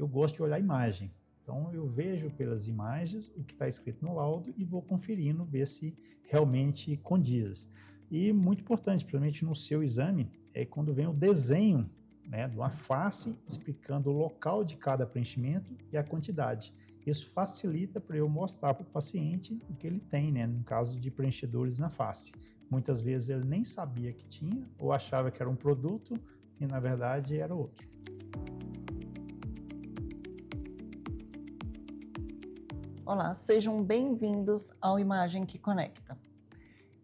eu gosto de olhar a imagem. Então, eu vejo pelas imagens o que está escrito no laudo e vou conferindo, ver se realmente condiz. E muito importante, principalmente no seu exame, é quando vem o desenho, né, de uma face explicando o local de cada preenchimento e a quantidade. Isso facilita para eu mostrar para o paciente o que ele tem, né, no caso de preenchedores na face. Muitas vezes ele nem sabia que tinha ou achava que era um produto e, na verdade, era outro. Olá, sejam bem-vindos ao Imagem que Conecta.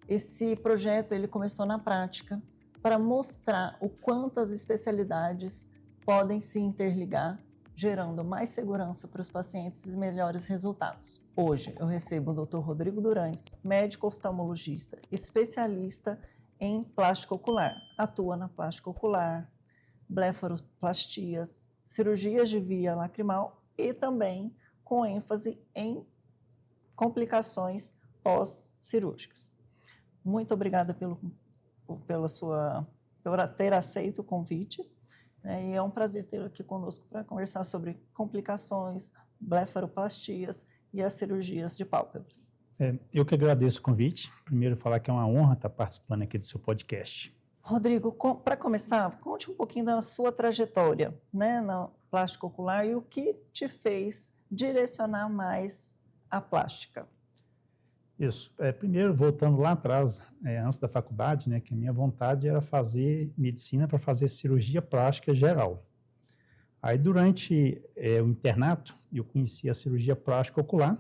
Esse projeto ele começou na prática para mostrar o quanto as especialidades podem se interligar, gerando mais segurança para os pacientes e melhores resultados. Hoje eu recebo o Dr. Rodrigo Durães, médico oftalmologista, especialista em plástico ocular. Atua na plástica ocular, blefaroplastias, cirurgias de via lacrimal e também com ênfase em complicações pós-cirúrgicas. Muito obrigada por ter aceito o convite, né, e é um prazer tê-lo aqui conosco para conversar sobre complicações, blefaroplastias e as cirurgias de pálpebras. Eu que agradeço o convite. Primeiro, falar que é uma honra estar participando aqui do seu podcast. Rodrigo, para começar, conte um pouquinho da sua trajetória, né, na plástica ocular e o que te fez direcionar mais a plástica. Isso. Primeiro, voltando lá atrás, antes da faculdade, né, que a minha vontade era fazer medicina para fazer cirurgia plástica geral. Aí, durante o internato, eu conheci a cirurgia plástica ocular,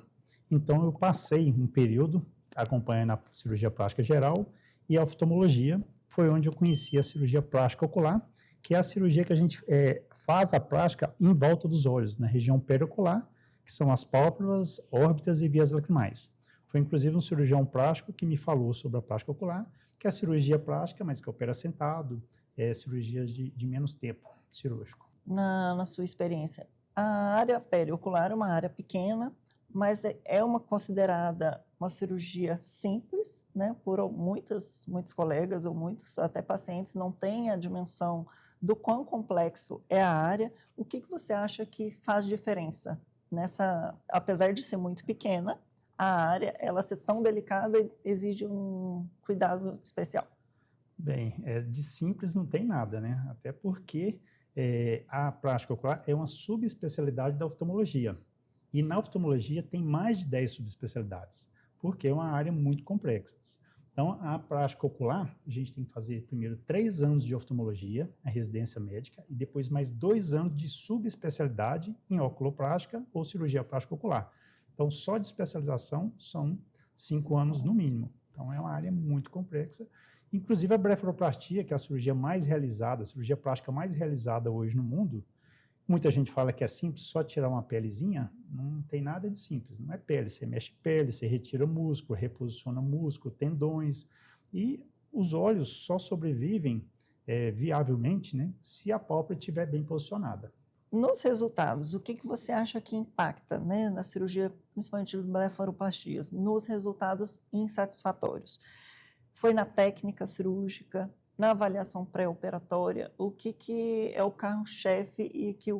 então eu passei um período acompanhando a cirurgia plástica geral e a oftalmologia. Foi onde eu conheci a cirurgia plástica ocular, que é a cirurgia que a gente faz a plástica em volta dos olhos, na região periocular, que são as pálpebras, órbitas e vias lacrimais. Foi inclusive um cirurgião plástico que me falou sobre a plástica ocular, que é a cirurgia plástica, mas que opera sentado, cirurgias de menos tempo cirúrgico. Na sua experiência, a área periocular é uma área pequena, mas é considerada uma cirurgia simples, né? Por muitos colegas ou muitos até pacientes não têm a dimensão do quão complexo é a área. O que você acha que faz diferença nessa, apesar de ser muito pequena, a área, ela ser tão delicada, exige um cuidado especial? Bem, de simples não tem nada, né? Até porque a plástica ocular é uma subespecialidade da oftalmologia. E na oftalmologia tem mais de 10 subespecialidades, porque é uma área muito complexa. Então, a plástica ocular, a gente tem que fazer primeiro 3 anos de oftalmologia, a residência médica, e depois mais 2 anos de subespecialidade em oculoplástica ou cirurgia plástica ocular. Então, só de especialização são 5 anos no mínimo. Então, é uma área muito complexa. Inclusive, a blefaroplastia, que é a cirurgia mais realizada, a cirurgia plástica mais realizada hoje no mundo, muita gente fala que é simples, só tirar uma pelezinha, não tem nada de simples, não é pele, você mexe pele, você retira músculo, reposiciona músculo, tendões, e os olhos só sobrevivem viavelmente, né, se a pálpebra estiver bem posicionada. Nos resultados, o que você acha que impacta, né, na cirurgia, principalmente de blefaroplastias, nos resultados insatisfatórios? Foi na técnica cirúrgica, na avaliação pré-operatória, o que é o carro-chefe e que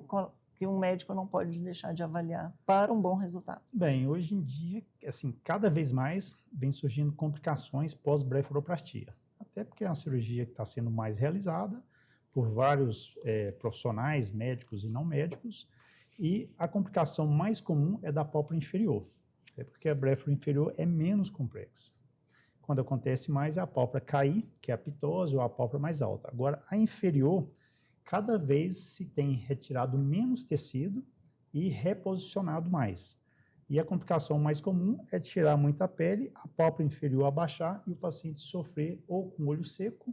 um médico não pode deixar de avaliar para um bom resultado? Bem, hoje em dia, assim, cada vez mais vem surgindo complicações pós-blefaroplastia, até porque é uma cirurgia que está sendo mais realizada por vários profissionais, médicos e não médicos, e a complicação mais comum é da pálpebra inferior, até porque a blefaro inferior é menos complexa. Quando acontece mais é a pálpebra cair, que é a ptose, ou a pálpebra mais alta. Agora, a inferior, cada vez se tem retirado menos tecido e reposicionado mais. E a complicação mais comum é tirar muita pele, a pálpebra inferior abaixar e o paciente sofrer ou com olho seco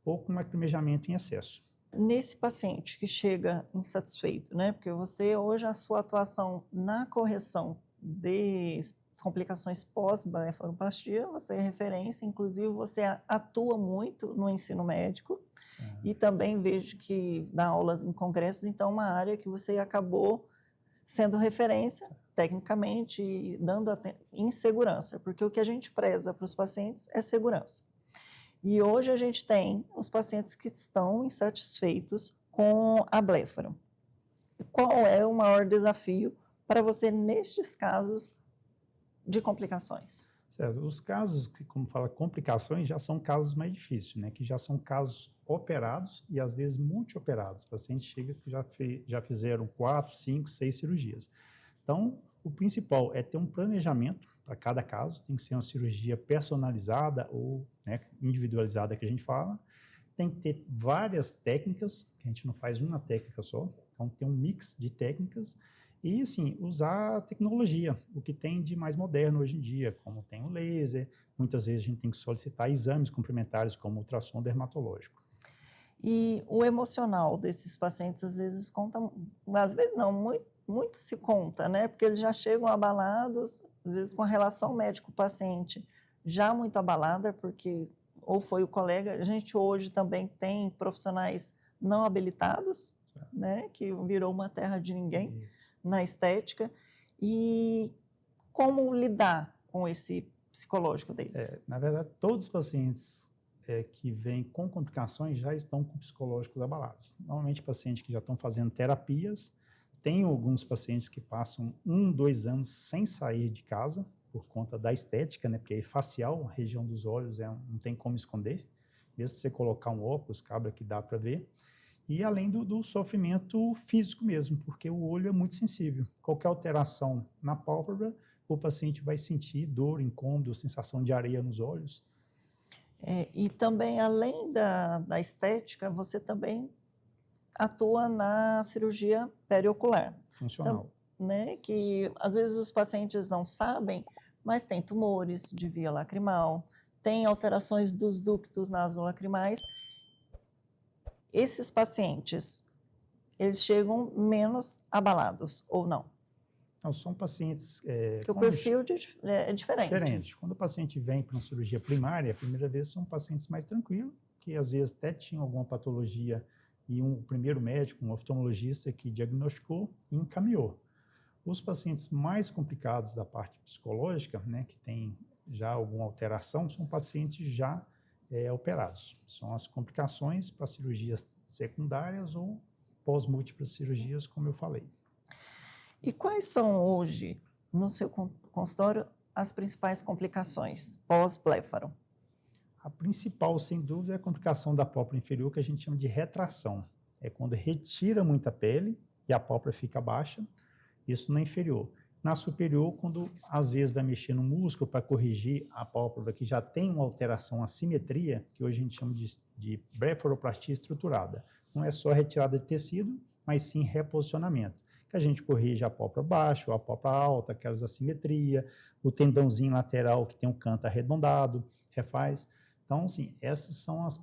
ou com lacrimejamento em excesso. Nesse paciente que chega insatisfeito, né? Porque você, hoje, a sua atuação na correção de complicações pós-blefaroplastia, você é referência, inclusive você atua muito no ensino médico e também vejo que dá aulas em congressos, então é uma área que você acabou sendo referência tecnicamente e dando em segurança, porque o que a gente preza para os pacientes é segurança. E hoje a gente tem os pacientes que estão insatisfeitos com a blefaro. qual é o maior desafio para você nestes casos de complicações? Certo. Os casos que, como fala, complicações, já são casos mais difíceis, né? Que já são casos operados e, às vezes, multioperados. O paciente chega que já fizeram 4, 5, 6 cirurgias. Então, o principal é ter um planejamento para cada caso, tem que ser uma cirurgia personalizada ou, né, individualizada que a gente fala. Tem que ter várias técnicas, que a gente não faz uma técnica só, então tem um mix de técnicas e, assim, usar a tecnologia, o que tem de mais moderno hoje em dia, como tem o laser, muitas vezes a gente tem que solicitar exames complementares como ultrassom dermatológico. E o emocional desses pacientes às vezes conta, às vezes não, muito se conta, né? Porque eles já chegam abalados, às vezes com a relação médico-paciente já muito abalada, porque ou foi o colega, a gente hoje também tem profissionais não habilitados, Certo. né? Que virou uma terra de ninguém Isso. na estética. E como lidar com esse psicológico deles? Na verdade, todos os pacientes que vêm com complicações já estão com psicológicos abalados. Normalmente, pacientes que já estão fazendo terapias, tem alguns pacientes que passam 1, 2 anos sem sair de casa, por conta da estética, né? Porque facial, a região dos olhos, não tem como esconder. Mesmo se você colocar um óculos, cabra que dá para ver. E além do sofrimento físico mesmo, porque o olho é muito sensível. Qualquer alteração na pálpebra, o paciente vai sentir dor, incômodo, sensação de areia nos olhos. E também, além da estética, você também atua na cirurgia periocular. Funcional. Então, né, que às vezes os pacientes não sabem, mas tem tumores de via lacrimal, tem alterações dos ductos nasolacrimais. Esses pacientes, eles chegam menos abalados, ou não? Não, são pacientes Porque o perfil é diferente. diferentes. Quando o paciente vem para uma cirurgia primária, a primeira vez são pacientes mais tranquilos, que às vezes até tinham alguma patologia e um primeiro médico, um oftalmologista que diagnosticou e encaminhou. Os pacientes mais complicados da parte psicológica, né, que tem já alguma alteração, são pacientes já operados. São as complicações para cirurgias secundárias ou pós-múltiplas cirurgias, como eu falei. E quais são hoje, no seu consultório, as principais complicações pós-bléfaro? A principal, sem dúvida, é a complicação da pálpebra inferior, que a gente chama de retração. É quando retira muita pele e a pálpebra fica baixa, isso na inferior. Na superior, quando às vezes vai mexer no músculo para corrigir a pálpebra que já tem uma alteração, uma assimetria, que hoje a gente chama de blefaroplastia estruturada. Não é só retirada de tecido, mas sim reposicionamento. Que a gente corrige a pálpebra baixa ou a pálpebra alta, aquelas assimetria, o tendãozinho lateral que tem um canto arredondado, refaz. Então, assim, essas são as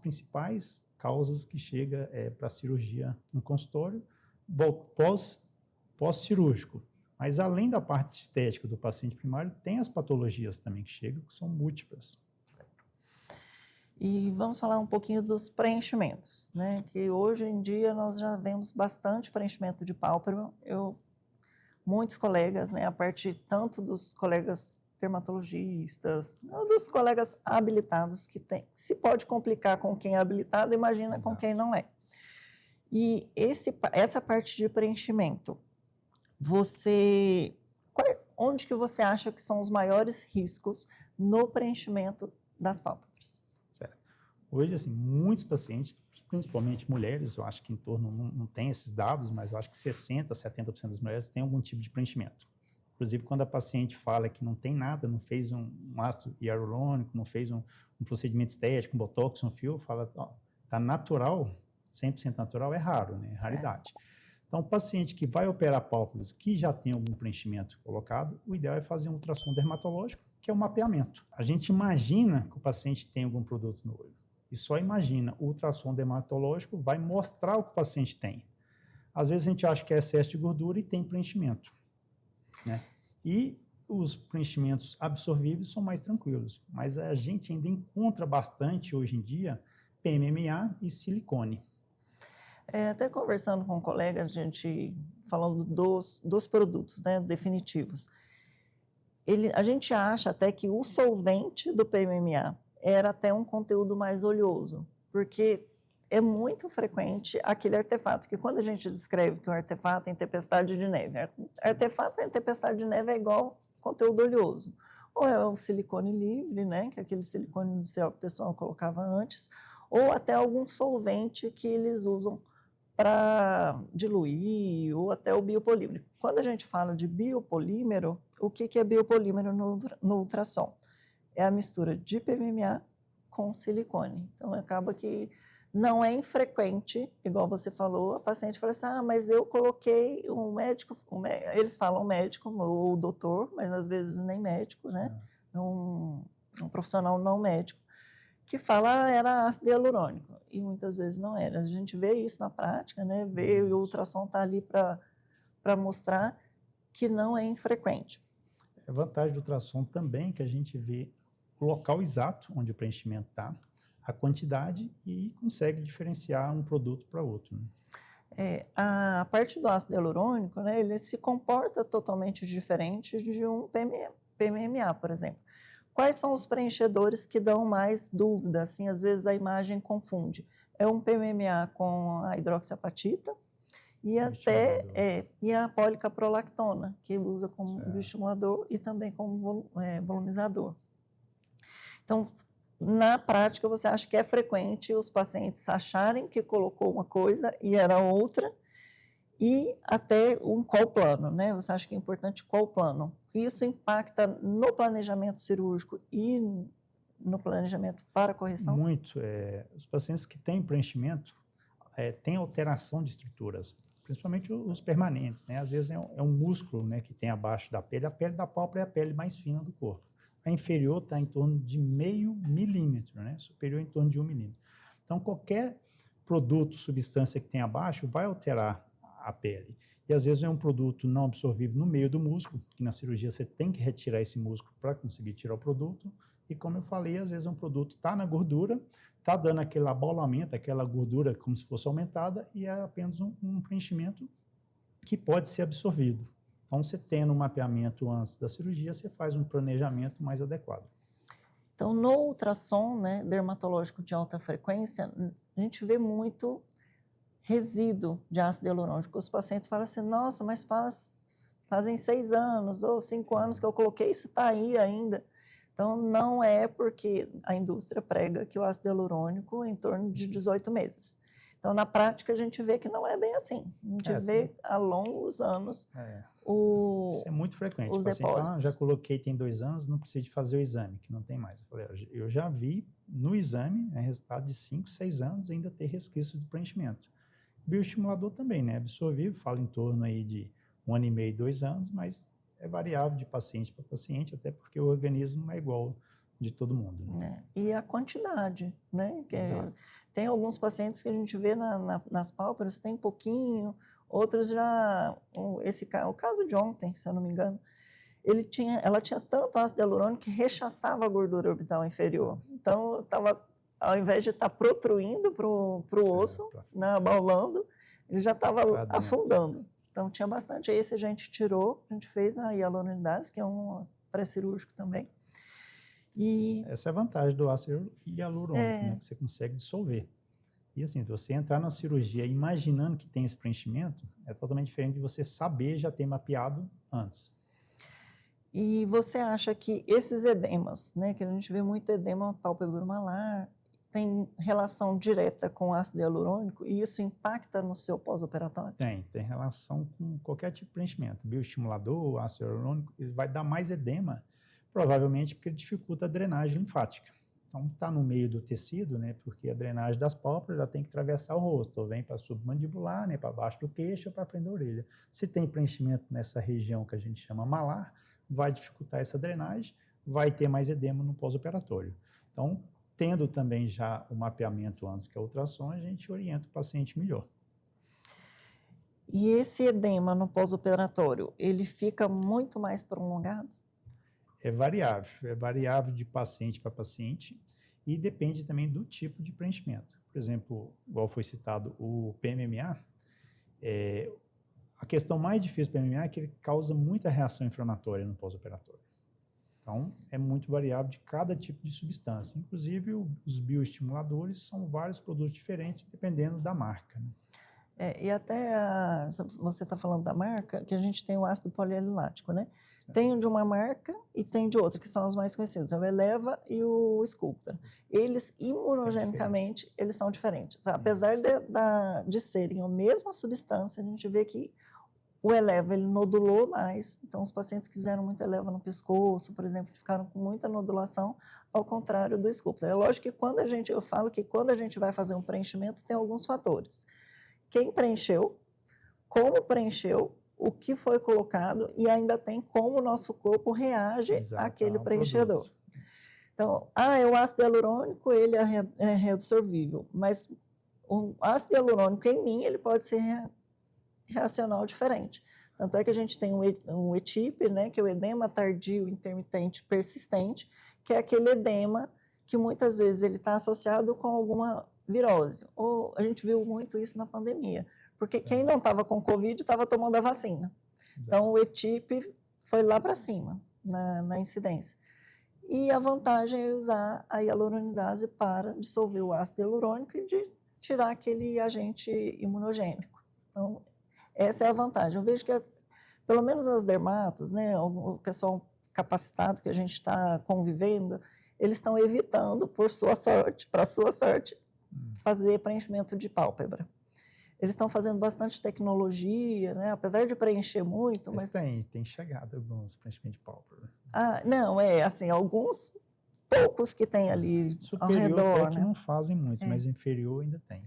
causas que chega para a cirurgia no consultório pós-cirúrgico. Mas, além da parte estética do paciente primário, tem as patologias também que chegam, que são múltiplas. E vamos falar um pouquinho dos preenchimentos, né? Que hoje em dia nós já vemos bastante preenchimento de pálpebra. Muitos colegas, né, a partir tanto dos colegas dermatologistas, dos colegas habilitados que tem, se pode complicar com quem é habilitado, imagina com quem não é. E essa parte de preenchimento, onde que você acha que são os maiores riscos no preenchimento das pálpebras? Certo. Hoje, assim, muitos pacientes, principalmente mulheres, eu acho que em torno, não tem esses dados, mas eu acho que 60%, 70% das mulheres têm algum tipo de preenchimento. Inclusive, quando a paciente fala que não tem nada, não fez um ácido hialurônico, não fez um procedimento estético, um botox, um fio, fala, tá natural, 100% natural, é raro, né? É raridade. Então, o paciente que vai operar pálpebras que já tem algum preenchimento colocado, o ideal é fazer um ultrassom dermatológico, que é o mapeamento. A gente imagina que o paciente tem algum produto no olho. E só imagina, o ultrassom dermatológico vai mostrar o que o paciente tem. Às vezes a gente acha que é excesso de gordura e tem preenchimento, né? E os preenchimentos absorvíveis são mais tranquilos, mas a gente ainda encontra bastante hoje em dia PMMA e silicone. Até conversando com um colega, a gente falando dos produtos, né, definitivos. A gente acha até que o solvente do PMMA era até um conteúdo mais oleoso, porque é muito frequente aquele artefato, que quando a gente descreve que o artefato tem tempestade de neve, artefato em tempestade de neve é igual conteúdo oleoso. Ou é o silicone livre, né, que é aquele silicone industrial que o pessoal colocava antes, ou até algum solvente que eles usam para diluir, ou até o biopolímero. Quando a gente fala de biopolímero, o que é biopolímero no ultrassom? É a mistura de PMMA com silicone. Então, acaba que não é infrequente, igual você falou, a paciente fala assim, mas eu coloquei um médico, eles falam médico ou doutor, mas às vezes nem médico, né? Um profissional não médico, que fala era ácido hialurônico, e muitas vezes não era. A gente vê isso na prática, né? Vê, e o ultrassom está ali para mostrar que não é infrequente. A vantagem do ultrassom também que a gente vê o local exato onde o preenchimento está, a quantidade e consegue diferenciar um produto para outro. Né? A parte do ácido hialurônico, né, ele se comporta totalmente diferente de um PMMA, por exemplo. Quais são os preenchedores que dão mais dúvida? Assim, às vezes a imagem confunde. É um PMMA com a hidroxiapatita e e a policaprolactona, que usa como bioestimulador e também como volumizador. Então, na prática, você acha que é frequente os pacientes acharem que colocou uma coisa e era outra, e até qual plano, né? Você acha que é importante qual plano? Isso impacta no planejamento cirúrgico e no planejamento para correção? Muito. Os pacientes que têm preenchimento têm alteração de estruturas, principalmente os permanentes, né? Às vezes é um músculo, né, que tem abaixo da pele. A pele da pálpebra é a pele mais fina do corpo. A inferior está em torno de 0,5 milímetro, né? Superior em torno de 1 milímetro. Então, qualquer produto, substância que tem abaixo vai alterar a pele. E, às vezes, é um produto não absorvível no meio do músculo, que na cirurgia você tem que retirar esse músculo para conseguir tirar o produto. E, como eu falei, às vezes, um produto está na gordura, está dando aquele abaulamento, aquela gordura como se fosse aumentada, e é apenas um preenchimento que pode ser absorvido. Então, você tendo um mapeamento antes da cirurgia, você faz um planejamento mais adequado. Então, no ultrassom, né, dermatológico de alta frequência, a gente vê muito resíduo de ácido hialurônico. Os pacientes falam assim, nossa, mas fazem 6 anos ou 5 anos que eu coloquei, isso está aí ainda. Então, não é porque a indústria prega que o ácido hialurônico é em torno de 18 meses. Então, na prática, a gente vê que não é bem assim. A gente vê a longos anos isso é muito frequente. Os o paciente fala, depósitos. Já coloquei tem 2 anos, não precisa de fazer o exame, que não tem mais. Eu falei, eu já vi no exame, resultado de 5, 6 anos, ainda ter resquício de preenchimento. Bioestimulador também, né? Absorvível, fala em torno aí de 1 ano e meio, 2 anos, mas é variável de paciente para paciente, até porque o organismo não é igual de todo mundo. Né? E a quantidade, né? Tem alguns pacientes que a gente vê nas pálpebras, tem pouquinho, outros já... O caso de ontem, se eu não me engano, ela tinha tanto ácido hialurônico que rechaçava a gordura orbital inferior. Então, ao invés de estar protruindo para o osso, né, abaulando, ele já estava afundando. Então, tinha bastante. Esse a gente tirou, a gente fez a hialuronidase, que é um pré-cirúrgico também. Essa é a vantagem do ácido hialurônico, né, que você consegue dissolver. E assim, se você entrar na cirurgia imaginando que tem esse preenchimento, é totalmente diferente de você saber já ter mapeado antes. E você acha que esses edemas, né, que a gente vê muito edema pálpebro-malar, tem relação direta com o ácido hialurônico e isso impacta no seu pós-operatório? Tem relação com qualquer tipo de preenchimento. Bioestimulador, ácido hialurônico, ele vai dar mais edema, provavelmente porque ele dificulta a drenagem linfática. Então, está no meio do tecido, né, porque a drenagem das pálpebras já tem que atravessar o rosto, ou vem para submandibular, né, para baixo do queixo, ou para frente da orelha. Se tem preenchimento nessa região que a gente chama malar, vai dificultar essa drenagem, vai ter mais edema no pós-operatório. Então, tendo também já o mapeamento antes que a ultrassom, a gente orienta o paciente melhor. E esse edema no pós-operatório, ele fica muito mais prolongado? É variável de paciente para paciente e depende também do tipo de preenchimento. Por exemplo, igual foi citado o PMMA, a questão mais difícil do PMMA é que ele causa muita reação inflamatória no pós-operatório. Então, é muito variável de cada tipo de substância. Inclusive, os bioestimuladores são vários produtos diferentes, dependendo da marca, né? E até, você está falando da marca, que a gente tem o ácido polialilático, né? Tem de uma marca e tem de outra, que são os mais conhecidos, é o Eleva e o Sculptra. Eles, imunogenicamente, eles são diferentes. Apesar de serem a mesma substância, a gente vê que o Eleva, ele nodulou mais. Então, os pacientes que fizeram muito Eleva no pescoço, por exemplo, ficaram com muita nodulação, ao contrário do Sculptra. É lógico que eu falo que quando a gente vai fazer um preenchimento, tem alguns fatores. Quem preencheu, como preencheu, o que foi colocado e ainda tem como o nosso corpo reage àquele preenchedor. Produto. Então, o ácido hialurônico, ele é reabsorvível, mas o ácido hialurônico em mim, ele pode ser reacional diferente. Tanto é que a gente tem um ETIP, né, que é o edema tardio intermitente persistente, que é aquele edema que muitas vezes ele está associado com alguma virose. Ou a gente viu muito isso na pandemia, porque quem não estava com Covid estava tomando a vacina. Então, o ETIP foi lá para cima, na incidência. E a vantagem é usar a hialuronidase para dissolver o ácido hialurônico e de tirar aquele agente imunogênico. Então, essa é a vantagem. Eu vejo que, pelo menos as dermatos, né, o pessoal capacitado que a gente está convivendo, eles estão evitando, para sua sorte, fazer preenchimento de pálpebra. Eles estão fazendo bastante tecnologia, né? Apesar de preencher muito, mas... Tem chegado alguns preenchimentos de pálpebra. Não, assim, alguns poucos que tem ali superior ao redor, até que né? não fazem muito, mas inferior ainda tem.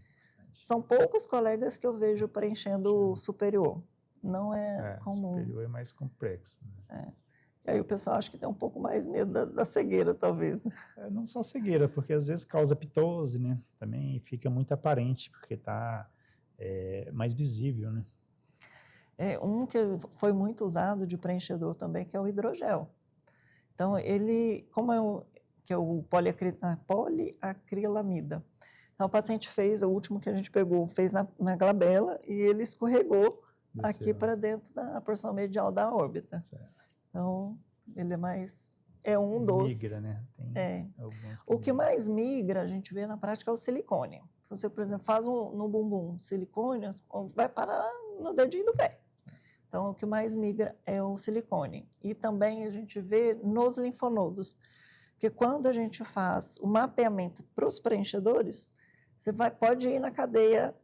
São poucos colegas que eu vejo preenchendo o superior. Não é comum. O superior é mais complexo, né? E aí o pessoal acha que tem um pouco mais medo da cegueira, talvez, né? Não só cegueira, porque às vezes causa pitose, né? Também fica muito aparente, porque está mais visível, né? Um que foi muito usado de preenchedor também, que é o hidrogel. Então, ele, que é o poliacrilamida. Então, o paciente fez, o último que a gente pegou, fez na glabela e ele escorregou aqui para dentro da porção medial da órbita. Certo. Então, ele é um dos... Migra, né? Tem alguns que o que mais migra, a gente vê na prática, é o silicone. Se você, por exemplo, faz no bumbum silicone, vai parar no dedinho do pé. Então, o que mais migra é o silicone. E também a gente vê nos linfonodos. Porque quando a gente faz o mapeamento para os preenchedores, você pode ir na cadeia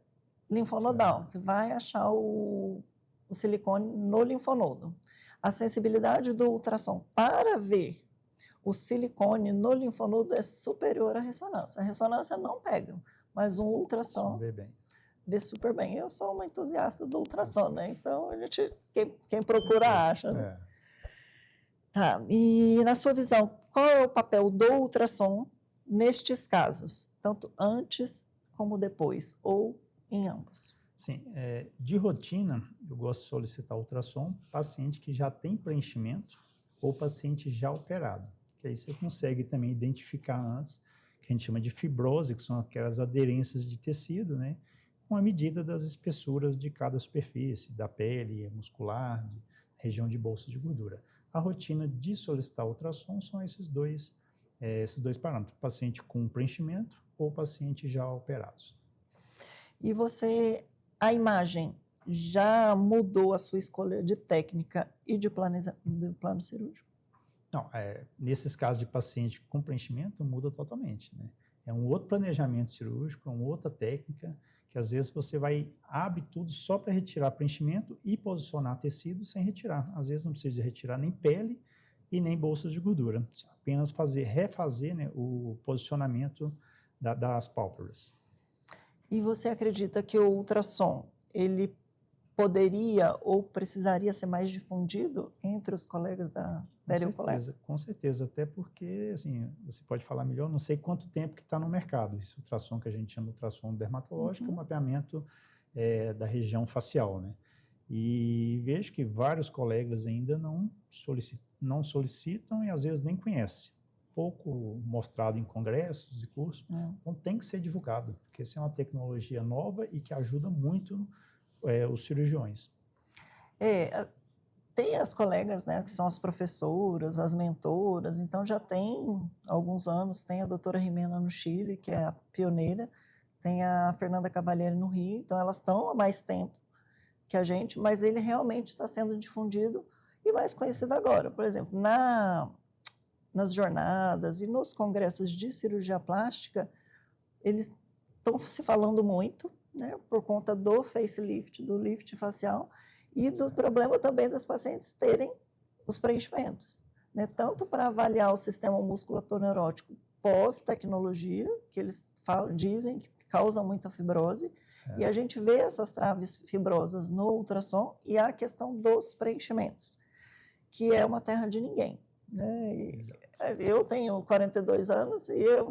linfonodal, que vai achar o silicone no linfonodo. A sensibilidade do ultrassom para ver o silicone no linfonodo é superior à ressonância. A ressonância não pega, mas um ultrassom vê super bem. Eu sou uma entusiasta do ultrassom, né? Então, quem procura acha. Né? Tá, e na sua visão, qual é o papel do ultrassom nestes casos? Tanto antes como depois, ou em ambos? Sim, de rotina, eu gosto de solicitar ultrassom paciente que já tem preenchimento ou paciente já operado, que aí você consegue também identificar antes, que a gente chama de fibrose, que são aquelas aderências de tecido, né, com a medida das espessuras de cada superfície, da pele, muscular, região de bolsa de gordura. A rotina de solicitar ultrassom são esses dois parâmetros, paciente com preenchimento ou paciente já operados. E a imagem já mudou a sua escolha de técnica e de plano cirúrgico? Não, nesses casos de paciente com preenchimento, muda totalmente, né? É um outro planejamento cirúrgico, é uma outra técnica, que às vezes você abre tudo só para retirar preenchimento e posicionar tecido sem retirar. Às vezes não precisa retirar nem pele e nem bolsas de gordura, apenas refazer, né, o posicionamento das pálpebras. E você acredita que o ultrassom, ele poderia ou precisaria ser mais difundido entre os colegas da periocular? Com certeza, até porque, assim, você pode falar melhor, não sei quanto tempo que está no mercado. Esse ultrassom que a gente chama de ultrassom dermatológico, é um mapeamento da região facial, né? E vejo que vários colegas ainda não solicitam e às vezes nem conhecem. Pouco mostrado em congressos e cursos, então tem que ser divulgado, porque essa é uma tecnologia nova e que ajuda muito os cirurgiões. tem as colegas, né, que são as professoras, as mentoras, então já tem alguns anos, tem a doutora Jimena no Chile, que é a pioneira, tem a Fernanda Cavalieri no Rio, então elas estão há mais tempo que a gente, mas ele realmente está sendo difundido e mais conhecido agora. Por exemplo, nas jornadas e nos congressos de cirurgia plástica, eles estão se falando muito, né, por conta do facelift, do lift facial, e do problema também das pacientes terem os preenchimentos, né, tanto para avaliar o sistema músculo-aponeurótico pós-tecnologia, que eles dizem que causa muita fibrose, e a gente vê essas traves fibrosas no ultrassom, e a questão dos preenchimentos, que é uma terra de ninguém, né? Eu tenho 42 anos e eu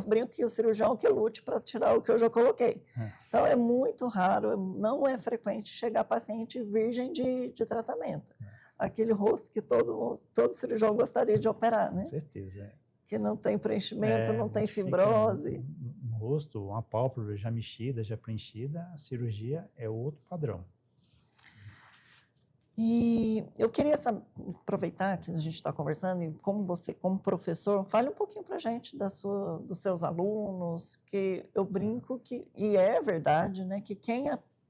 brinco que o cirurgião que lute para tirar o que eu já coloquei. Então, é muito raro, não é frequente chegar paciente virgem de tratamento. Aquele rosto que todo cirurgião gostaria de operar, né? Com certeza. Que não tem preenchimento, não tem fibrose. Um rosto, uma pálpebra já mexida, já preenchida, a cirurgia é outro padrão. E eu queria aproveitar que a gente está conversando, e como você, como professor, fale um pouquinho para a gente dos seus alunos, que eu brinco que, e é verdade, né, que quem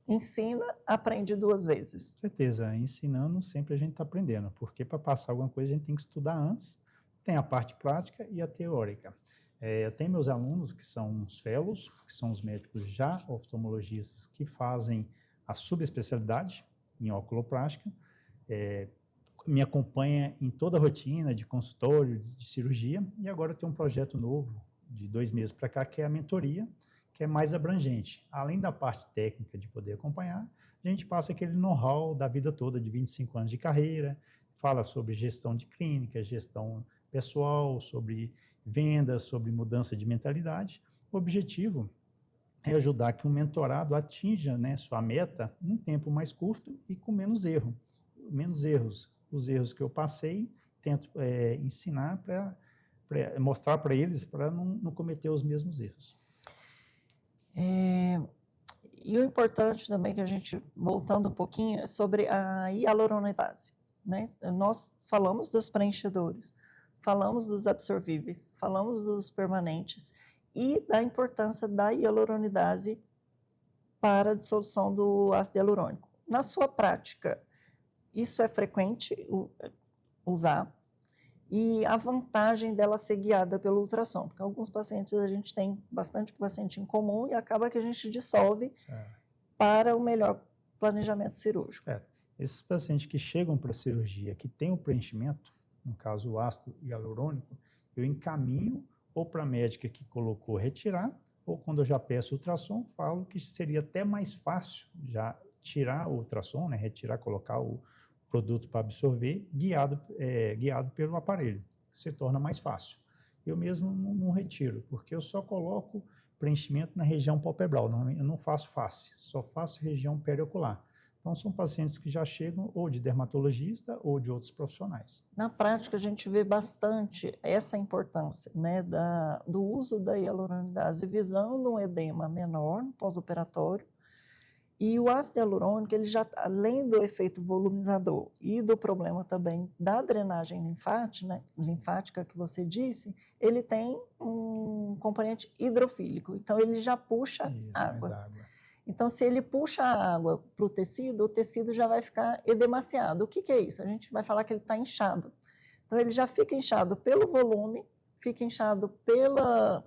ensina, aprende duas vezes. Com certeza, ensinando sempre a gente está aprendendo, porque para passar alguma coisa a gente tem que estudar antes, tem a parte prática e a teórica. Eu tenho meus alunos que são os fellows, que são os médicos já oftalmologistas que fazem a subespecialidade em oculoplástica, me acompanha em toda a rotina de consultório, de cirurgia, e agora eu tenho um projeto novo de 2 meses para cá, que é a mentoria, que é mais abrangente. Além da parte técnica de poder acompanhar, a gente passa aquele know-how da vida toda, de 25 anos de carreira, fala sobre gestão de clínica, gestão pessoal, sobre vendas, sobre mudança de mentalidade. O objetivo é ajudar que o mentorado atinja, né, sua meta num tempo mais curto e com menos erros. Os erros que eu passei, tento ensinar para mostrar para eles, para não cometer os mesmos erros. E o importante também que a gente, voltando um pouquinho, é sobre a hialuronidase, né? Nós falamos dos preenchedores, falamos dos absorvíveis, falamos dos permanentes, e da importância da hialuronidase para a dissolução do ácido hialurônico. Na sua prática, isso é frequente usar, e a vantagem dela ser guiada pelo ultrassom, porque alguns pacientes a gente tem bastante paciente em comum e acaba que a gente dissolve para o melhor planejamento cirúrgico. Esses pacientes que chegam para a cirurgia, que tem o preenchimento, no caso o ácido hialurônico, eu encaminho ou para a médica que colocou retirar, ou quando eu já peço ultrassom, falo que seria até mais fácil já tirar o ultrassom, né, retirar, colocar o produto para absorver, guiado pelo aparelho, se torna mais fácil. Eu mesmo não retiro, porque eu só coloco preenchimento na região palpebral, eu não faço face, só faço região periocular. Então, são pacientes que já chegam ou de dermatologista ou de outros profissionais. Na prática, a gente vê bastante essa importância, né, do uso da hialuronidase, visando um edema menor no pós-operatório. E o ácido hialurônico, ele já, além do efeito volumizador e do problema também da drenagem linfática que você disse, ele tem um componente hidrofílico. Então, ele já puxa água. Então, se ele puxa a água para o tecido já vai ficar edemaciado. O que é isso? A gente vai falar que ele está inchado. Então, ele já fica inchado pelo volume, fica inchado pela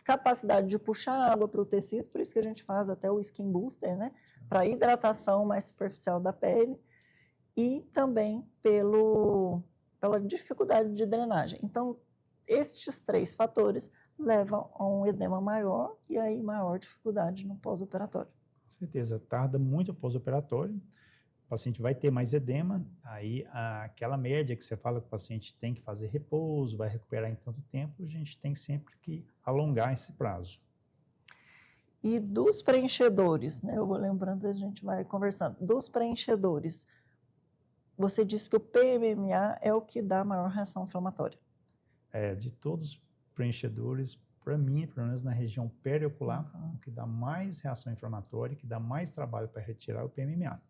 capacidade de puxar água para o tecido, por isso que a gente faz até o skin booster, né? Para hidratação mais superficial da pele, e também pela dificuldade de drenagem. Então, estes 3 fatores levam a um edema maior e aí maior dificuldade no pós-operatório. Com certeza, tarda muito o pós-operatório, o paciente vai ter mais edema, aí aquela média que você fala que o paciente tem que fazer repouso, vai recuperar em tanto tempo, a gente tem sempre que alongar esse prazo. E dos preenchedores, né, eu vou lembrando, a gente vai conversando, dos preenchedores, você disse que o PMMA é o que dá a maior reação inflamatória. De todos os preenchedores, para mim, pelo menos na região periocular, o que dá mais reação inflamatória, que dá mais trabalho para retirar é o PMMA.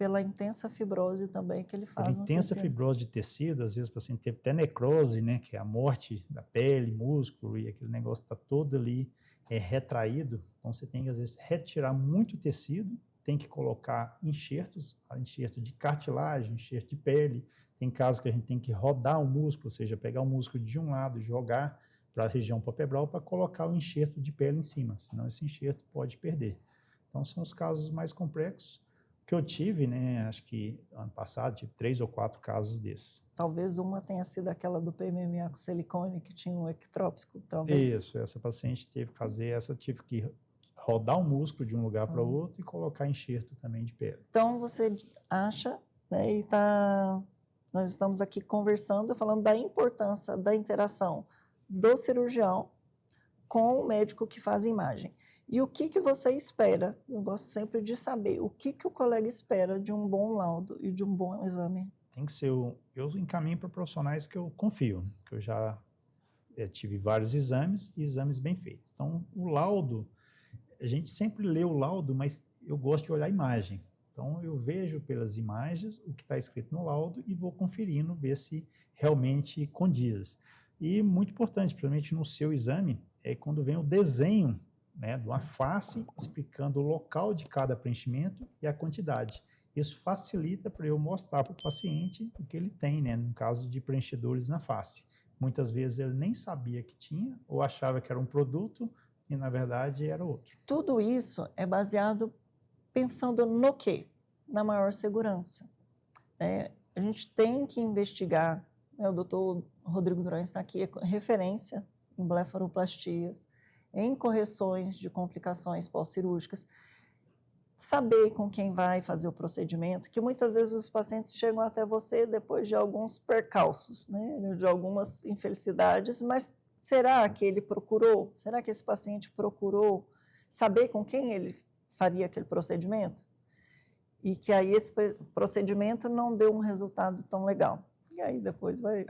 pela intensa fibrose também que ele faz no Intensa tecido. fibrose de tecido, às vezes o paciente teve até necrose, né, que é a morte da pele, músculo, e aquele negócio está todo ali retraído. Então, você tem que, às vezes, retirar muito tecido, tem que colocar enxertos, enxerto de cartilagem, enxerto de pele. Tem casos que a gente tem que rodar o músculo, ou seja, pegar o músculo de um lado e jogar para a região palpebral para colocar o enxerto de pele em cima, senão esse enxerto pode perder. Então, são os casos mais complexos que eu tive, né? Acho que ano passado tive 3 ou 4 casos desses. Talvez uma tenha sido aquela do PMMA com silicone, que tinha um ectrópico, talvez. Isso, essa paciente teve que fazer, essa tive que rodar o músculo de um lugar para o outro e colocar enxerto também de pele. Então, você acha, né, nós estamos aqui conversando, falando da importância da interação do cirurgião com o médico que faz imagem. E o que você espera? Eu gosto sempre de saber o que o colega espera de um bom laudo e de um bom exame. Tem que ser, eu encaminho para profissionais que eu confio, que eu já tive vários exames e exames bem feitos. Então, o laudo, a gente sempre lê o laudo, mas eu gosto de olhar a imagem. Então, eu vejo pelas imagens o que está escrito no laudo e vou conferindo, ver se realmente condiz. E muito importante, principalmente no seu exame, é quando vem o desenho, né, de uma face explicando o local de cada preenchimento e a quantidade. Isso facilita para eu mostrar para o paciente o que ele tem, né, no caso de preenchedores na face. Muitas vezes ele nem sabia que tinha ou achava que era um produto e, na verdade, era outro. Tudo isso é baseado pensando no quê? Na maior segurança. A gente tem que investigar, né, o doutor Rodrigo Durão está aqui, é referência em blefaroplastias, em correções de complicações pós-cirúrgicas, saber com quem vai fazer o procedimento, que muitas vezes os pacientes chegam até você depois de alguns percalços, né, de algumas infelicidades, mas será que ele procurou? Será que esse paciente procurou saber com quem ele faria aquele procedimento? E que aí esse procedimento não deu um resultado tão legal. E aí depois vai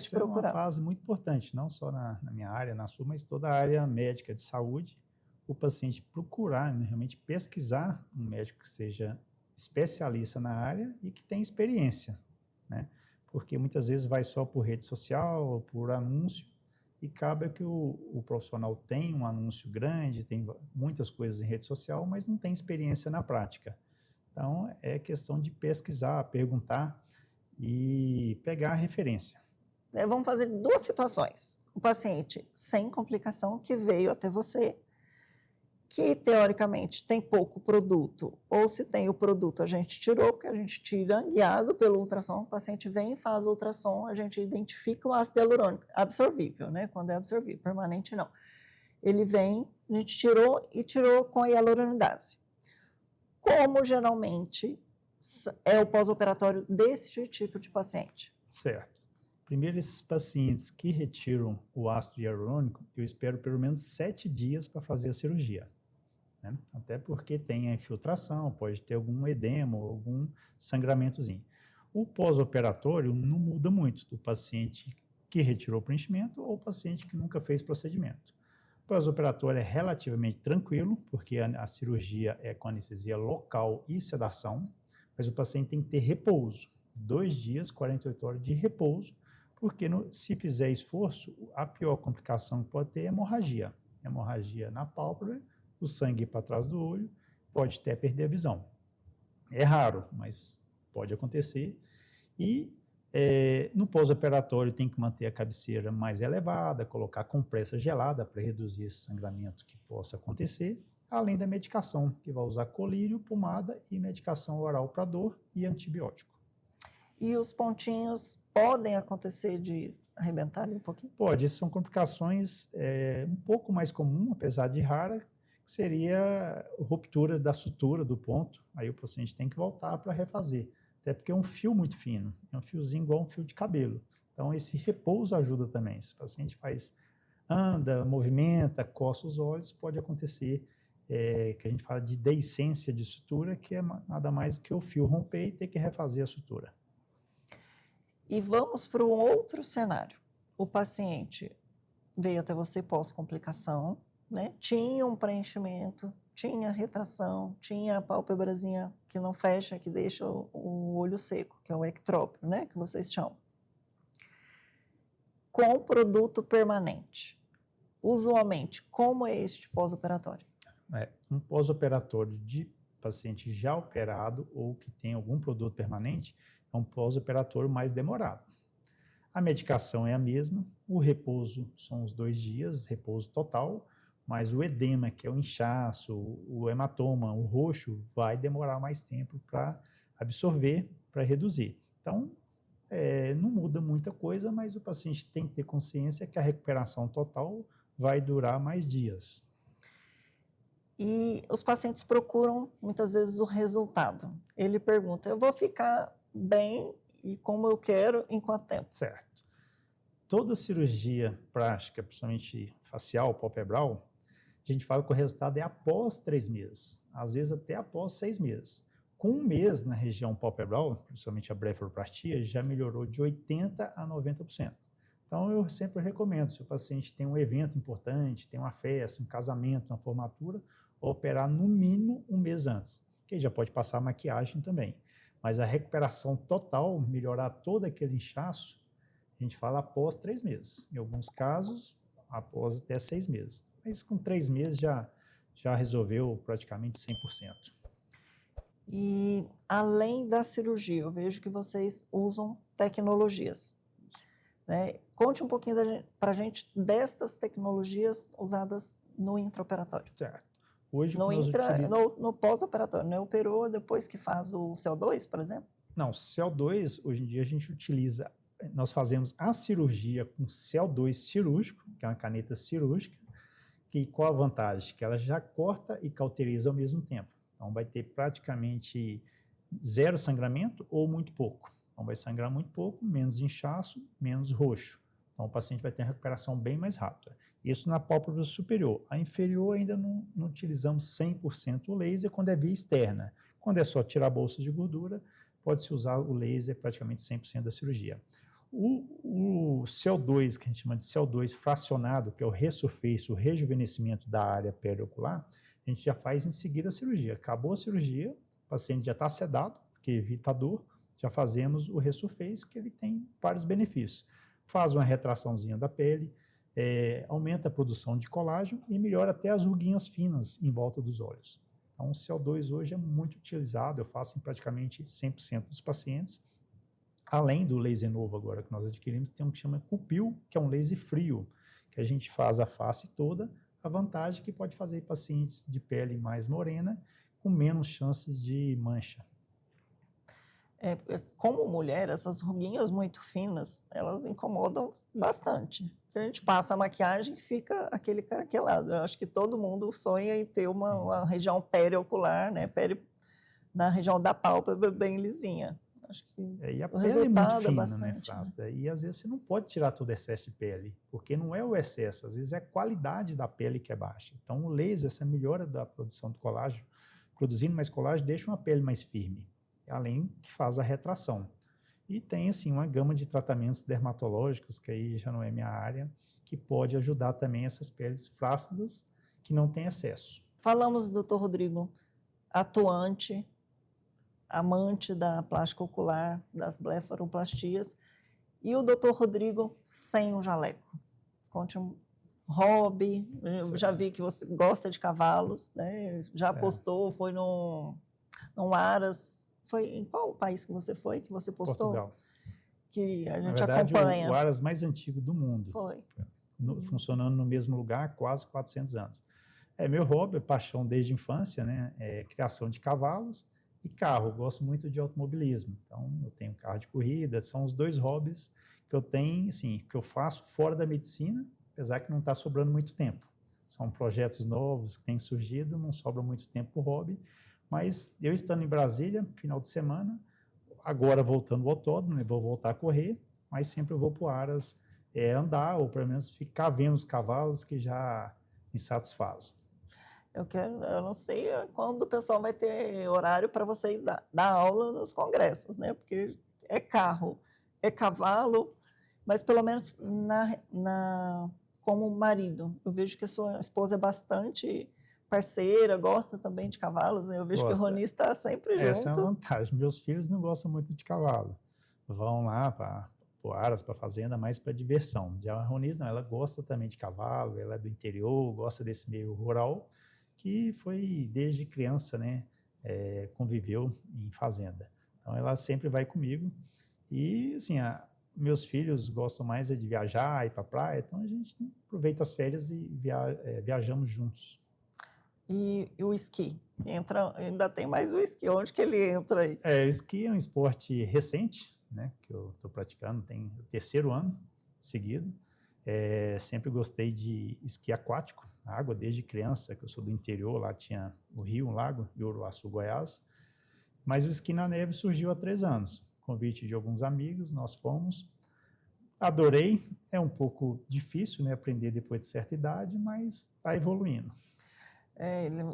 te procurar. É uma fase muito importante, não só na minha área, na sua, mas toda a área médica de saúde, o paciente procurar, né, realmente pesquisar um médico que seja especialista na área e que tenha experiência, né? Porque muitas vezes vai só por rede social ou por anúncio e acaba que o profissional tem um anúncio grande, tem muitas coisas em rede social, mas não tem experiência na prática. Então, é questão de pesquisar, perguntar e pegar a referência. Vamos fazer 2 situações. O paciente sem complicação que veio até você, que teoricamente tem pouco produto, ou se tem o produto a gente tirou, porque a gente tira guiado pelo ultrassom, o paciente vem e faz o ultrassom, a gente identifica o ácido hialurônico, absorvível, né? Quando é absorvível, permanente não. Ele vem, a gente tirou e tirou com a hialuronidase. Como geralmente é o pós-operatório desse tipo de paciente? Certo. Primeiro, esses pacientes que retiram o ácido hialurônico, eu espero pelo menos 7 dias para fazer a cirurgia, né? Até porque tem a infiltração, pode ter algum edema, algum sangramentozinho. O pós-operatório não muda muito do paciente que retirou o preenchimento ou o paciente que nunca fez procedimento. O pós-operatório é relativamente tranquilo, porque a cirurgia é com anestesia local e sedação, mas o paciente tem que ter repouso, 2 dias, 48 horas de repouso, porque se fizer esforço, a pior complicação que pode ter é hemorragia. Hemorragia na pálpebra, o sangue para trás do olho, pode até perder a visão. É raro, mas pode acontecer. E no pós-operatório tem que manter a cabeceira mais elevada, colocar compressa gelada para reduzir esse sangramento que possa acontecer, além da medicação, que vai usar colírio, pomada e medicação oral para dor e antibiótico. E os pontinhos podem acontecer de arrebentar um pouquinho? Pode, essas são complicações um pouco mais comuns, apesar de rara, que seria ruptura da sutura do ponto, aí o paciente tem que voltar para refazer, até porque é um fio muito fino, é um fiozinho igual um fio de cabelo, então esse repouso ajuda também, se o paciente anda, movimenta, coça os olhos, pode acontecer que a gente fala de deiscência de sutura, que é nada mais do que o fio romper e ter que refazer a sutura. E vamos para um outro cenário. O paciente veio até você pós-complicação, né? Tinha um preenchimento tinha retração, tinha a pálpebrazinha que não fecha, que deixa o olho seco, que é o ectrópio, né, que vocês chamam. Com produto permanente, usualmente, como é este pós-operatório? Um pós-operatório de paciente já operado ou que tem algum produto permanente é um pós-operatório mais demorado. A medicação é a mesma, o repouso são os 2 dias, repouso total, mas o edema, que é o inchaço, o hematoma, o roxo, vai demorar mais tempo para absorver, para reduzir. Então, não muda muita coisa, mas o paciente tem que ter consciência que a recuperação total vai durar mais dias. E os pacientes procuram, muitas vezes, o resultado. Ele pergunta, eu vou ficar bem e como eu quero em quanto tempo? Certo. Toda cirurgia plástica, principalmente facial, palpebral, a gente fala que o resultado é após 3 meses, às vezes até após 6 meses. Com 1 mês na região palpebral, principalmente a blefaroplastia, já melhorou de 80% a 90%. Então, eu sempre recomendo, se o paciente tem um evento importante, tem uma festa, um casamento, uma formatura, operar no mínimo 1 mês antes, que já pode passar maquiagem também. Mas a recuperação total, melhorar todo aquele inchaço, a gente fala após 3 meses. Em alguns casos, após até 6 meses. Mas com 3 meses já resolveu praticamente 100%. E além da cirurgia, eu vejo que vocês usam tecnologias, né? Conte um pouquinho para a gente destas tecnologias usadas no intraoperatório. Certo. Hoje, no pós-operatório, né? Operou depois que faz o CO2, por exemplo? Não, CO2, hoje em dia a gente utiliza, nós fazemos a cirurgia com CO2 cirúrgico, que é uma caneta cirúrgica, que qual a vantagem? Que ela já corta e cauteriza ao mesmo tempo. Então, vai ter praticamente 0 sangramento ou muito pouco. Então, vai sangrar muito pouco, menos inchaço, menos roxo. Então, o paciente vai ter uma recuperação bem mais rápida. Isso na pálpebra superior. A inferior ainda não utilizamos 100% o laser quando é via externa. Quando é só tirar bolsas de gordura, pode-se usar o laser praticamente 100% da cirurgia. O CO2, que a gente chama de CO2 fracionado, que é o resurface, o rejuvenescimento da área periocular, a gente já faz em seguida a cirurgia. Acabou a cirurgia, o paciente já está sedado, porque evita a dor, já fazemos o resurface, que ele tem vários benefícios. Faz uma retraçãozinha da pele, aumenta a produção de colágeno e melhora até as ruguinhas finas em volta dos olhos. Então, o CO2 hoje é muito utilizado, eu faço em praticamente 100% dos pacientes. Além do laser novo agora que nós adquirimos, tem um que chama Cupil, que é um laser frio, que a gente faz a face toda. A vantagem é que pode fazer pacientes de pele mais morena com menos chances de mancha. Como mulher, essas ruguinhas muito finas, elas incomodam bastante. Se a gente passa a maquiagem, fica aquele caraquelado. Eu acho que todo mundo sonha em ter uma região periocular, né? Na região da pálpebra bem lisinha. Acho que e a o pele resultado é muito fina, bastante, né, Frasta? E às vezes você não pode tirar todo o excesso de pele, porque não é o excesso, às vezes é a qualidade da pele que é baixa. Então o laser, essa melhora da produção do colágeno, produzindo mais colágeno, deixa uma pele mais firme, além que faz a retração. E tem assim uma gama de tratamentos dermatológicos, que aí já não é minha área, que pode ajudar também essas peles flácidas que não têm excesso. Falamos do Dr. Rodrigo, atuante, amante da plástica ocular, das blefaroplastias, e o Dr. Rodrigo sem o jaleco. Conte um hobby, eu já vi que você gosta de cavalos, né? Já postou, foi num Aras, foi em qual país que você foi, que você postou? Portugal. Que a gente Na verdade, acompanha. o Aras mais antigo do mundo. Foi. Funcionando no mesmo lugar há quase 400 anos. Meu hobby, paixão desde a infância, né? Criação de cavalos e carro. Eu gosto muito de automobilismo. Então, eu tenho carro de corrida. São os 2 hobbies que eu tenho, assim, que eu faço fora da medicina, apesar que não está sobrando muito tempo. São projetos novos que têm surgido, não sobra muito tempo para o hobby. Mas eu estando em Brasília, final de semana, agora voltando ao autódromo, vou voltar a correr, mas sempre eu vou para o Aras andar, ou pelo menos ficar vendo os cavalos que já me satisfaz. Eu não sei quando o pessoal vai ter horário para você ir dar aula nos congressos, né? Porque é carro, é cavalo, mas pelo menos como marido, eu vejo que a sua esposa é bastante parceira, gosta também de cavalos, né? Eu vejo que o Gosta. Rony está sempre Essa é a junto. vantagem. Meus filhos não gostam muito de cavalo. Vão lá para Aras, para fazenda, mais para diversão. Já a Ronis, não, ela gosta também de cavalo, ela é do interior, gosta desse meio rural, que foi desde criança, né, conviveu em fazenda. Então ela sempre vai comigo. E assim, meus filhos gostam mais de viajar, ir para a praia, então a gente aproveita as férias e viajamos juntos. E o esqui? Ainda tem mais o esqui. Onde que ele entra aí? O esqui é um esporte recente, né, que eu estou praticando, tem o 3º ano seguido. Sempre gostei de esqui aquático, água desde criança, que eu sou do interior, lá tinha o rio, um lago, em Uruaçu, Goiás. Mas o esqui na neve surgiu há 3 anos. Convite de alguns amigos, nós fomos. Adorei, é um pouco difícil, né, aprender depois de certa idade, mas está evoluindo.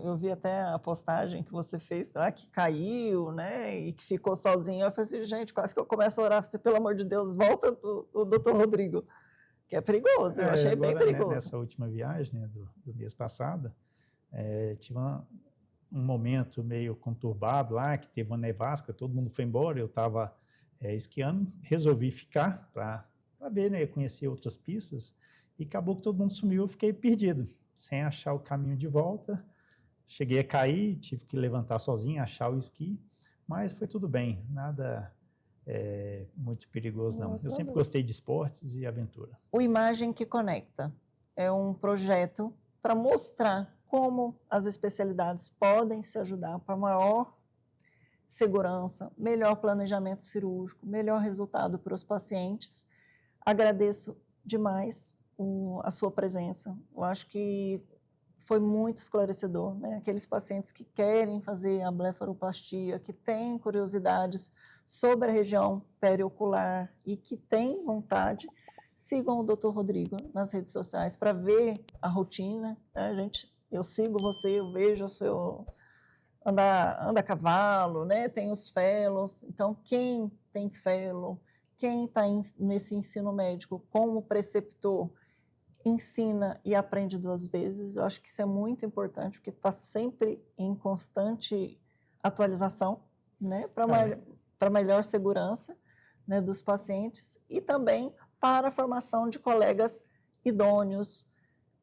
Eu vi até a postagem que você fez, que caiu, né, e que ficou sozinho. Eu falei assim, gente, quase que eu começo a orar, pelo amor de Deus, volta o Dr. Rodrigo, que é perigoso, eu achei agora, bem perigoso. Né, nessa última viagem, né, do mês passado, tive um momento meio conturbado lá, que teve uma nevasca, todo mundo foi embora, eu estava esquiando, resolvi ficar para ver, né, conhecer outras pistas, e acabou que todo mundo sumiu, eu fiquei perdido, sem achar o caminho de volta. Cheguei a cair, tive que levantar sozinho, achar o esqui, mas foi tudo bem, nada muito perigoso não. Eu sempre gostei de esportes e aventura. O Imagem que Conecta é um projeto para mostrar como as especialidades podem se ajudar para maior segurança, melhor planejamento cirúrgico, melhor resultado para os pacientes. Agradeço demais a sua presença. Eu acho que foi muito esclarecedor, né? Aqueles pacientes que querem fazer a blefaroplastia, que têm curiosidades sobre a região periocular e que têm vontade, sigam o Dr. Rodrigo nas redes sociais para ver a rotina, né? Eu sigo você, eu vejo o seu anda a cavalo, né? Tem os fellows. Então, quem tem fellow, quem está nesse ensino médico como preceptor, ensina e aprende 2 vezes. Eu acho que isso é muito importante, porque está sempre em constante atualização, né, para melhor segurança, né, dos pacientes e também para a formação de colegas idôneos,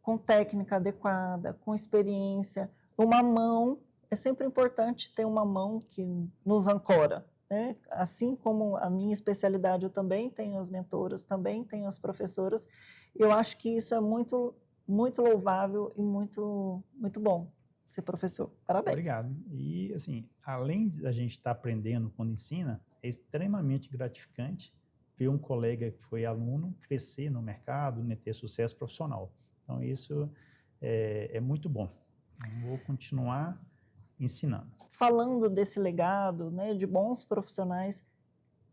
com técnica adequada, com experiência. Uma mão, é sempre importante ter uma mão que nos ancora, né? Assim como a minha especialidade, eu também tenho as mentoras, também tenho as professoras. Eu acho que isso é muito, muito louvável e muito, muito bom ser professor. Parabéns. Obrigado. E, assim, além da gente estar aprendendo quando ensina, é extremamente gratificante ver um colega que foi aluno crescer no mercado, né, ter sucesso profissional. Então, isso é muito bom. Eu vou continuar ensinando. Falando desse legado, né, de bons profissionais,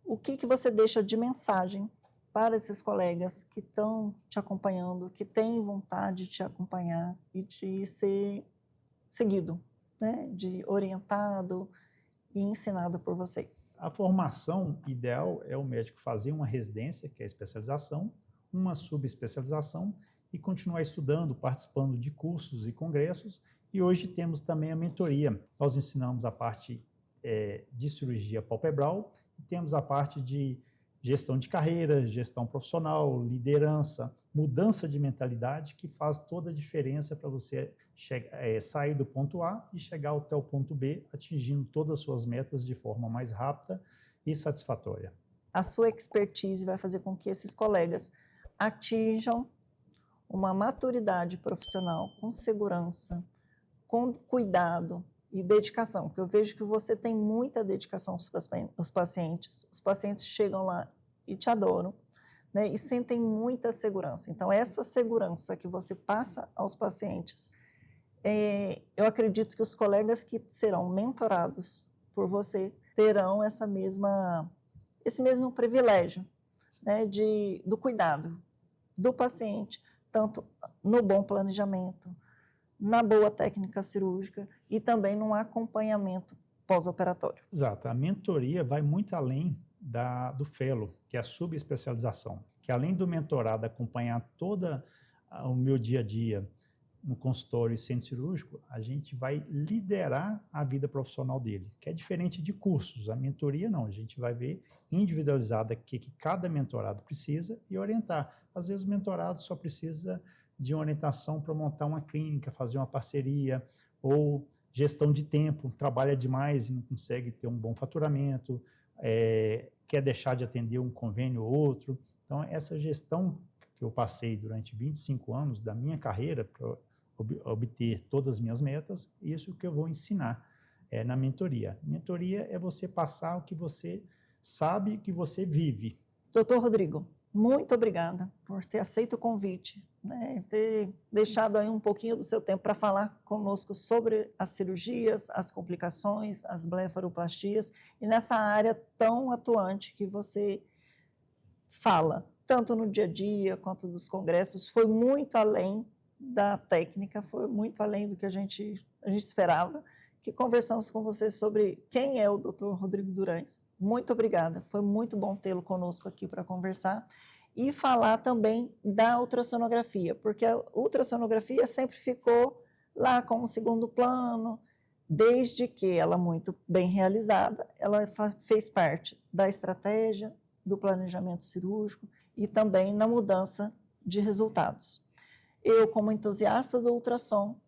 o que você deixa de mensagem para esses colegas que estão te acompanhando, que têm vontade de te acompanhar e de ser seguido, né, de orientado e ensinado por você? A formação ideal é o médico fazer uma residência, que é a especialização, uma subespecialização e continuar estudando, participando de cursos e congressos. E hoje temos também a mentoria. Nós ensinamos a parte de cirurgia palpebral e temos a parte de gestão de carreira, gestão profissional, liderança, mudança de mentalidade, que faz toda a diferença para você sair do ponto A e chegar até o ponto B, atingindo todas as suas metas de forma mais rápida e satisfatória. A sua expertise vai fazer com que esses colegas atinjam uma maturidade profissional com segurança, com cuidado e dedicação, porque eu vejo que você tem muita dedicação aos pacientes. Os pacientes chegam lá e te adoram, né, e sentem muita segurança. Então, essa segurança que você passa aos pacientes, eu acredito que os colegas que serão mentorados por você terão esse mesmo privilégio, né, do cuidado do paciente, tanto no bom planejamento, na boa técnica cirúrgica e também no acompanhamento pós-operatório. Exato. A mentoria vai muito além do fellow, que é a subespecialização, que além do mentorado acompanhar todo o meu dia a dia, no consultório e centro cirúrgico, a gente vai liderar a vida profissional dele, que é diferente de cursos. A mentoria não, a gente vai ver individualizada o que cada mentorado precisa e orientar. Às vezes o mentorado só precisa de uma orientação para montar uma clínica, fazer uma parceria, ou gestão de tempo, trabalha demais e não consegue ter um bom faturamento, quer deixar de atender um convênio ou outro. Então, essa gestão que eu passei durante 25 anos da minha carreira para obter todas as minhas metas, isso que eu vou ensinar na mentoria. Mentoria é você passar o que você sabe, que você vive. Doutor Rodrigo, muito obrigada por ter aceito o convite, né, ter deixado aí um pouquinho do seu tempo para falar conosco sobre as cirurgias, as complicações, as blefaroplastias e nessa área tão atuante que você fala, tanto no dia a dia quanto dos congressos. Foi muito além da técnica, foi muito além do que a gente esperava, que conversamos com você sobre quem é o Dr. Rodrigo Durães. Muito obrigada, foi muito bom tê-lo conosco aqui para conversar e falar também da ultrassonografia, porque a ultrassonografia sempre ficou lá como segundo plano, desde que ela muito bem realizada, ela fez parte da estratégia, do planejamento cirúrgico e também na mudança de resultados. Eu, como entusiasta do ultrassom,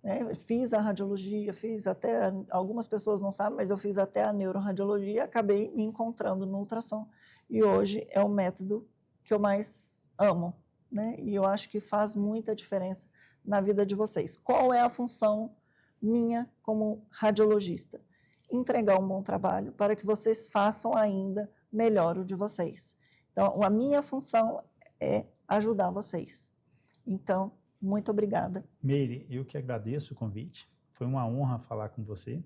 né, fiz a radiologia, fiz até, algumas pessoas não sabem, mas eu fiz até a neuroradiologia e acabei me encontrando no ultrassom. E hoje é o método que eu mais amo, né? E eu acho que faz muita diferença na vida de vocês. Qual é a função minha como radiologista? Entregar um bom trabalho para que vocês façam ainda melhor o de vocês. Então, a minha função é ajudar vocês. Então, muito obrigada. Meire, eu que agradeço o convite. Foi uma honra falar com você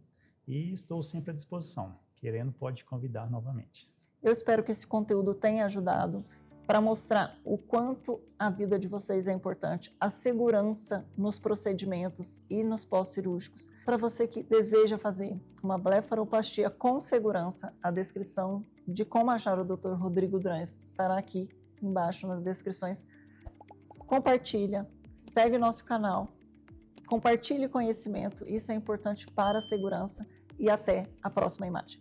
e estou sempre à disposição. Querendo, pode convidar novamente. Eu espero que esse conteúdo tenha ajudado para mostrar o quanto a vida de vocês é importante, a segurança nos procedimentos e nos pós-cirúrgicos. Para você que deseja fazer uma blefaroplastia com segurança, a descrição de como achar o Dr. Rodrigo Durães estará aqui embaixo nas descrições. Compartilha, segue o nosso canal, compartilhe conhecimento, isso é importante para a segurança e até a próxima imagem.